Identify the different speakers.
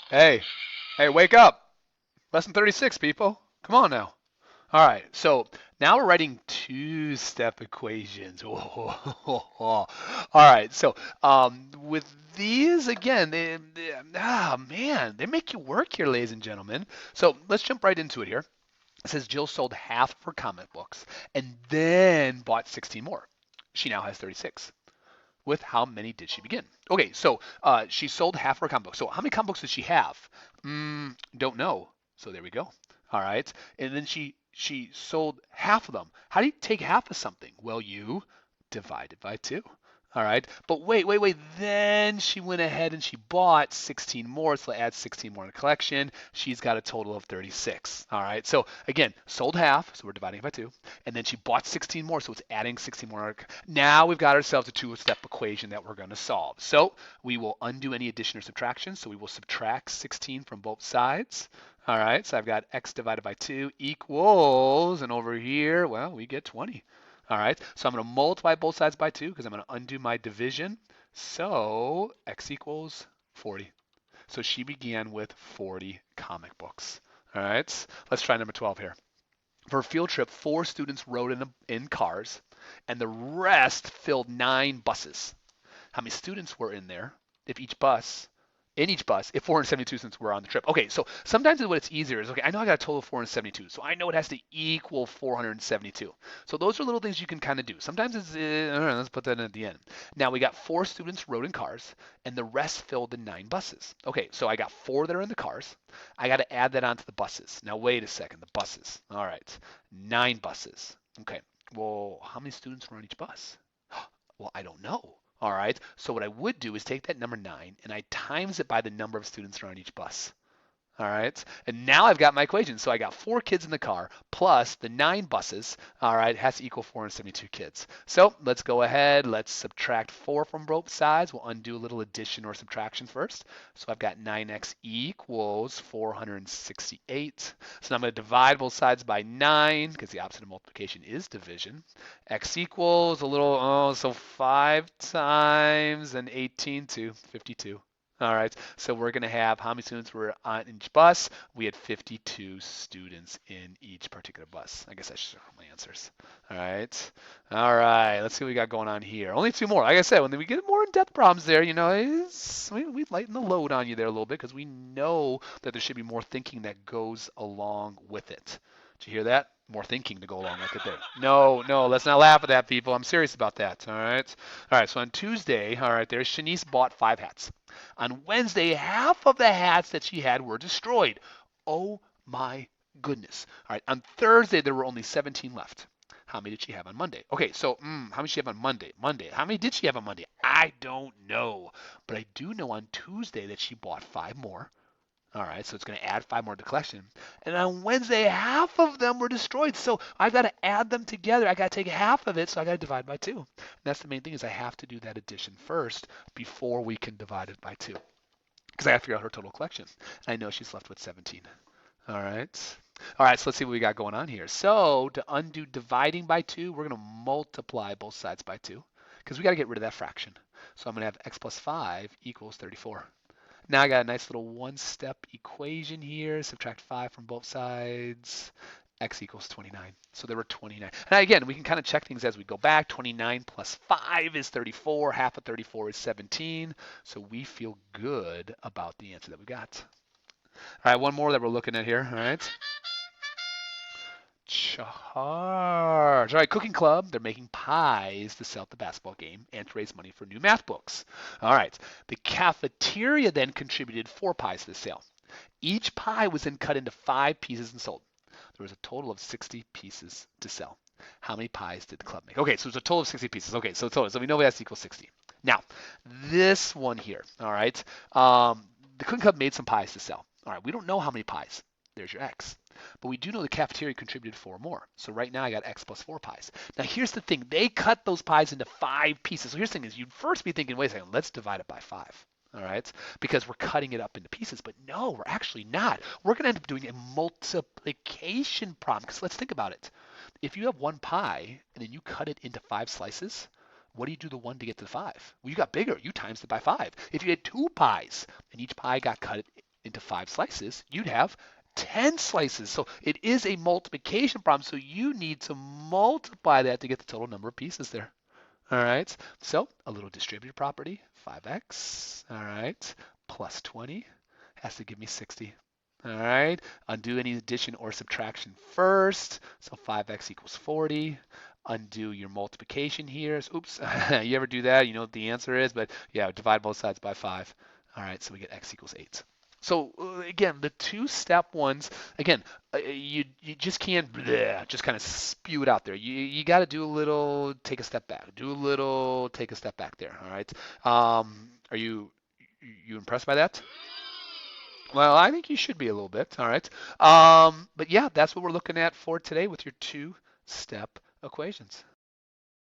Speaker 1: Hey, hey, wake up. Lesson 36, people. Come on now. All right, so now we're writing two-step equations. All right, so with these, again, man, they make you work here, ladies and gentlemen. So let's jump right into it here. It says Jill sold half of her comic books and then bought 16 more. She now has 36. With how many did she begin? Okay, so she sold half of her comic books. So how many comic books does she have? Don't know. So there we go. All right, and then she sold half of them. How do you take half of something? Well, you divide it by two. All right, but wait. Then she went ahead and she bought 16 more, so add 16 more in the collection. She's got a total of 36. All right, so again, sold half, so we're dividing it by two, and then she bought 16 more, so it's adding 16 more. Now we've got ourselves a two-step equation that we're going to solve. So we will undo any addition or subtraction. So we will subtract 16 from both sides. All right, so I've got x divided by 2 equals, and over here, well, we get 20. All right, so I'm going to multiply both sides by 2 because I'm going to undo my division. So x equals 40. So she began with 40 comic books. All right, let's try number 12 here. For a field trip, 4 students rode in cars, and the rest filled 9 buses. How many students were in there if each bus in each bus if 472 students were on the trip? Okay, so sometimes what it's easier is, okay, I know I got a total of 472, so I know it has to equal 472. So those are little things you can kind of do. Sometimes it's, I don't know, let's put that in at the end. Now we got 4 students rode in cars, and the rest filled the 9 buses. Okay, so I got 4 that are in the cars. I got to add that onto the buses. Now wait a second, the buses. All right, 9 buses. Okay, well, how many students were on each bus? Well, I don't know. All right. So what I would do is take that number 9 and I times it by the number of students around each bus. All right. And now I've got my equation. So I got 4 kids in the car plus the 9 buses. All right. Has to equal 472 kids. So let's go ahead. Let's subtract 4 from both sides. We'll undo a little addition or subtraction first. So I've got 9x equals 468. So now I'm going to divide both sides by 9 because the opposite of multiplication is division. X equals a little, oh, so 5 times and 18 to 52. All right, so we're going to have how many students were on each bus? We had 52 students in each particular bus. I guess I should have my answers. All right, let's see what we got going on here. Only 2 more. Like I said, when we get more in-depth problems there, we lighten the load on you there a little bit because we know that there should be more thinking that goes along with it. Did you hear that? More thinking to go along with it there. No, let's not laugh at that, people. I'm serious about that. All right. So on Tuesday, all right, there, Shanice bought 5 hats. On Wednesday, half of the hats that she had were destroyed. Oh my goodness. All right. On Thursday, there were only 17 left. How many did she have on Monday? Okay, so how many did she have on Monday? How many did she have on Monday? I don't know. But I do know on Tuesday that she bought 5 more. All right, so it's going to add 5 more to the collection. And on Wednesday, half of them were destroyed. So I've got to add them together. I got to take half of it, so I got to divide by 2. And that's the main thing is I have to do that addition first before we can divide it by 2. Because I have to figure out her total collection. And I know she's left with 17. All right. All right, so let's see what we got going on here. So to undo dividing by 2, we're going to multiply both sides by 2 because we got to get rid of that fraction. So I'm going to have x plus 5 equals 34. Now I got a nice little one-step equation here. Subtract 5 from both sides. X equals 29. So there were 29. And again, we can kind of check things as we go back. 29 plus 5 is 34. Half of 34 is 17. So we feel good about the answer that we got. All right, one more that we're looking at here. All right. Charge. All right, Cooking Club, they're making pies to sell at the basketball game and to raise money for new math books. All right, the cafeteria then contributed 4 pies to the sale. Each pie was then cut into 5 pieces and sold. There was a total of 60 pieces to sell. How many pies did the club make? Okay, so it's a total of 60 pieces. Okay, so we know that's equals 60. Now, this one here, all right, the Cooking Club made some pies to sell. All right, we don't know how many pies. There's your X. But we do know the cafeteria contributed 4 more. So right now I got X plus 4 pies. Now here's the thing. They cut those pies into 5 pieces. So here's the thing is you'd first be thinking, wait a second, let's divide it by 5. All right, because we're cutting it up into pieces, but no, we're actually not. We're going to end up doing a multiplication problem because let's think about it. If you have 1 pie and then you cut it into 5 slices, what do you do the 1 to get to the 5? Well, you got bigger. You times it by 5. If you had 2 pies and each pie got cut into 5 slices, you'd have 10 slices. So it is a multiplication problem. So you need to multiply that to get the total number of pieces there. All right. So a little distributive property, 5x. All right. Plus 20 has to give me 60. All right. Undo any addition or subtraction first. So 5x equals 40. Undo your multiplication here. So, oops. You ever do that? You know what the answer is, but yeah, divide both sides by 5. All right. So we get x equals 8. So again, the two-step ones, again, you just can't just kind of spew it out there. You got to do a little, take a step back, do a little, take a step back there. All right. Are you impressed by that? Well, I think you should be a little bit. All right. But yeah, that's what we're looking at for today with your two-step equations.